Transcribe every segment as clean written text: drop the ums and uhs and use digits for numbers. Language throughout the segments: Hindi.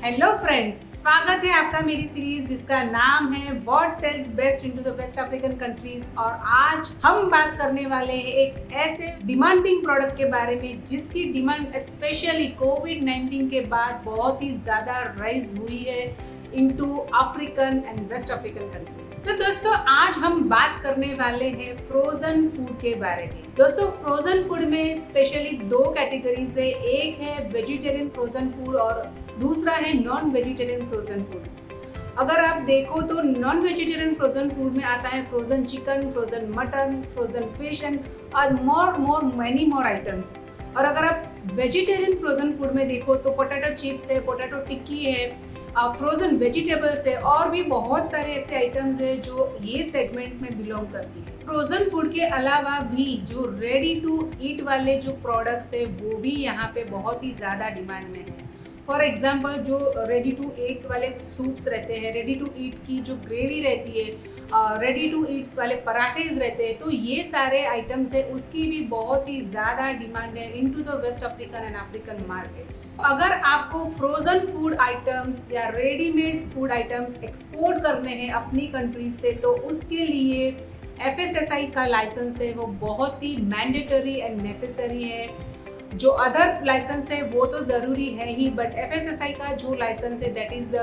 हेलो फ्रेंड्स, स्वागत है आपका मेरी सीरीज जिसका नाम है what sells best into the west African countries. और आज हम बात करने वाले हैं एक ऐसे डिमांडिंग प्रोडक्ट के बारे में जिसकी डिमांड स्पेशली कोविड-19 के बाद बहुत ही ज्यादा राइज हुई है into African and west African countries. तो दोस्तों, आज हम बात करने वाले हैं फ्रोजन फूड के बारे में। दोस्तों, फ्रोजन फूड में स्पेशली दो कैटेगरीज है। एक है वेजिटेरियन फ्रोजन फूड और दूसरा है नॉन वेजिटेरियन फ्रोजन फूड। अगर आप देखो तो नॉन वेजिटेरियन फ्रोजन फूड में आता है frozen chicken, frozen mutton, frozen fish and many more items. और अगर आप वेजिटेरियन फ्रोजन फूड में देखो तो पोटैटो चिप्स है, पोटैटो टिक्की है, फ्रोजन वेजिटेबल्स है और भी बहुत सारे ऐसे आइटम्स है जो ये सेगमेंट में बिलोंग करती है। फ्रोजन फूड के अलावा भी जो रेडी टू ईट वाले जो प्रोडक्ट्स है वो भी यहाँ पे बहुत ही ज़्यादा डिमांड में है। फॉर एग्जाम्पल, जो रेडी टू ईट वाले सूप्स रहते हैं, रेडी टू ईट की जो ग्रेवी रहती है, रेडी टू ईट वाले पराठेज रहते हैं, तो ये सारे आइटम्स है उसकी भी बहुत ही ज़्यादा डिमांड है into the west African and African markets. अगर आपको फ्रोजन फूड आइटम्स या रेडीमेड फूड आइटम्स एक्सपोर्ट करने हैं अपनी कंट्री से, तो उसके लिए FSSAI का लाइसेंस है वो बहुत ही मैंडेटरी एंड नेसेसरी है। जो अदर लाइसेंस है वो तो ज़रूरी है ही, बट FSSAI का जो लाइसेंस है that is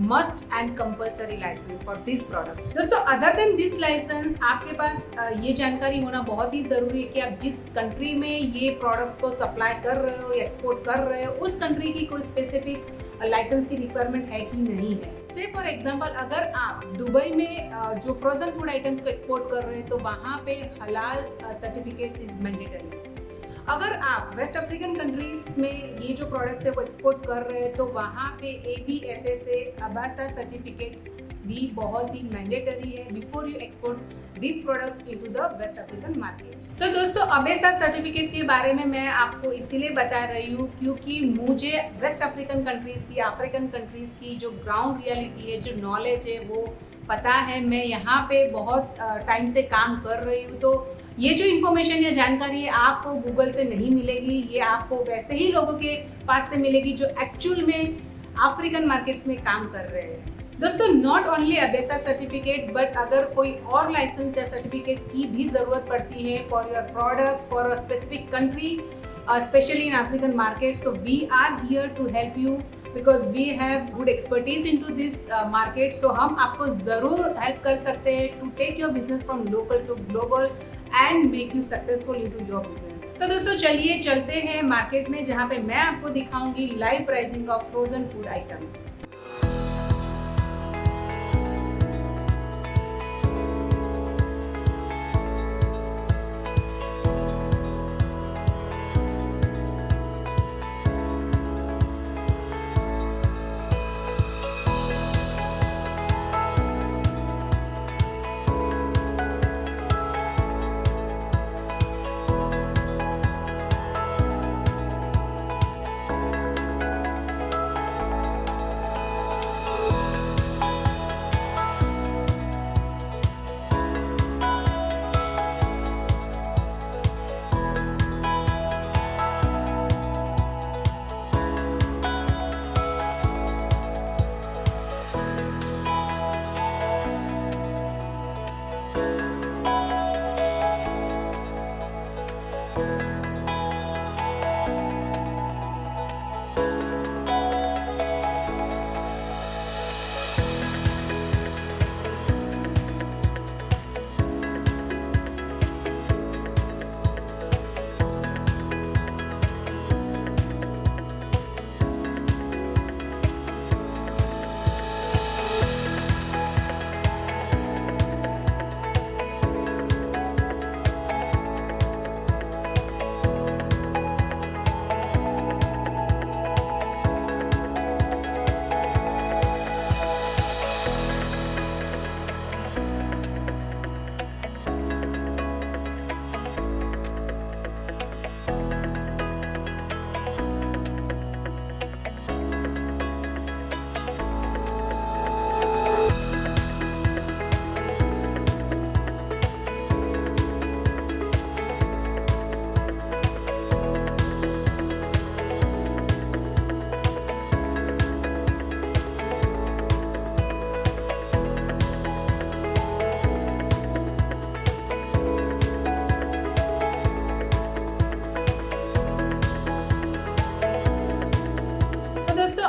must and compulsory license for this products. दोस्तों, अदर देन दिस लाइसेंस आपके पास ये जानकारी होना बहुत ही ज़रूरी है कि आप जिस कंट्री में ये प्रोडक्ट्स को सप्लाई कर रहे हो या एक्सपोर्ट कर रहे हो उस कंट्री की कोई स्पेसिफिक लाइसेंस की रिक्वायरमेंट है कि नहीं है। से फॉर एग्जांपल, अगर आप दुबई में जो फ्रोजन फूड आइटम्स को एक्सपोर्ट कर रहे हैं तो वहाँ पे हलाल सर्टिफिकेट्स इज मैंडेटरी। अगर आप वेस्ट अफ्रीकन कंट्रीज में ये जो प्रोडक्ट्स है वो एक्सपोर्ट कर रहे हैं तो वहाँ पे ABSA अबासा सर्टिफिकेट भी बहुत ही मैंडेटरी है before you export this products into the west African markets. तो दोस्तों, अबासा सर्टिफिकेट के बारे में मैं आपको इसीलिए बता रही हूँ क्योंकि मुझे वेस्ट अफ्रीकन कंट्रीज की, अफ्रीकन कंट्रीज की जो ग्राउंड रियलिटी है, जो नॉलेज है वो पता है। मैं यहाँ पे बहुत टाइम से काम कर रही हूँ, तो ये जो इन्फॉर्मेशन या जानकारी है आपको गूगल से नहीं मिलेगी, ये आपको वैसे ही लोगों के पास से मिलेगी जो एक्चुअल में अफ्रीकन मार्केट्स में काम कर रहे हैं। दोस्तों, नॉट ओनली अबासा सर्टिफिकेट बट अगर कोई और लाइसेंस या सर्टिफिकेट की भी ज़रूरत पड़ती है for your products for a specific country, specially in African markets, तो we are here to help you because we have good expertise in to this market. So हम आपको ज़रूर हेल्प कर सकते हैं to take your business from local to global and make you successful into your business. तो दोस्तों, चलिए चलते हैं मार्केट में जहाँ पे मैं आपको दिखाऊंगी live pricing of frozen food items.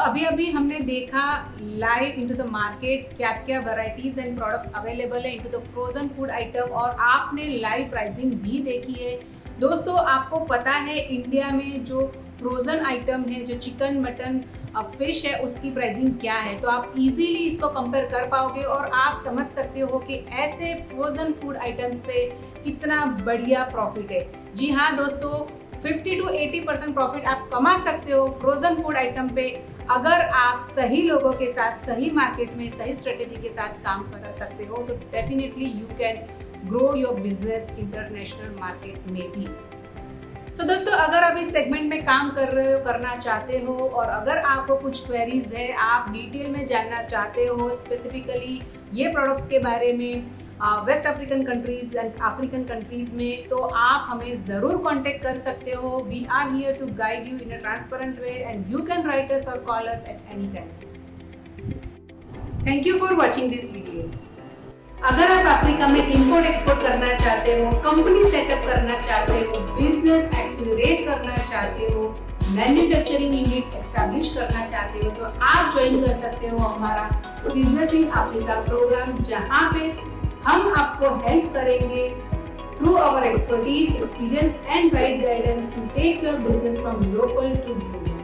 अभी अभी हमने देखा लाइव इनटू द मार्केट क्या क्या वैरायटीज एंड प्रोडक्ट्स अवेलेबल है into the frozen food item, और आपने लाइव प्राइसिंग भी देखी है। दोस्तों आपको पता है इंडिया में जो फ्रोजन आइटम है, जो चिकन मटन फिश है, उसकी प्राइसिंग क्या है, तो आप इजीली इसको कंपेयर कर पाओगे और आप समझ सकते हो कि ऐसे फ्रोजन फूड आइटम्स पे कितना बढ़िया प्रॉफिट है। जी हाँ दोस्तों, 50 to 80% प्रॉफिट आप कमा सकते हो फ्रोजन फूड आइटम पे, अगर आप सही लोगों के साथ, सही मार्केट में, सही स्ट्रेटेजी के साथ काम कर सकते हो, तो definitely you can grow your business international market में भी। तो दोस्तों अगर आप इस सेगमेंट में काम कर रहे हो, करना चाहते हो, और अगर आपको कुछ क्वेरीज है, आप डिटेल में जानना चाहते हो स्पेसिफिकली ये प्रोडक्ट्स के बारे में West African countries and African countries में, तो आप हमें ज़रूर कांटेक्ट कर सकते हो। We are here to guide you in a transparent way and you can write us और call us at any time. Thank you for watching this video. अगर आप अफ्रीका में इंपोर्ट एक्सपोर्ट करना चाहते हो, कंपनी सेटअप करना चाहते हो, बिजनेस एक्सेलरेट करना चाहते हो, मैन्युफैक्चरिंग यूनिट एस्टैब्लिश करना चाहते हो, तो आप ज्वाइन कर सकते हो हमारा बिजनेस इन अफ्रीका प्रोग्राम, जहां पे हम आपको हेल्प करेंगे through our expertise, experience and right guidance to take your business from local to global.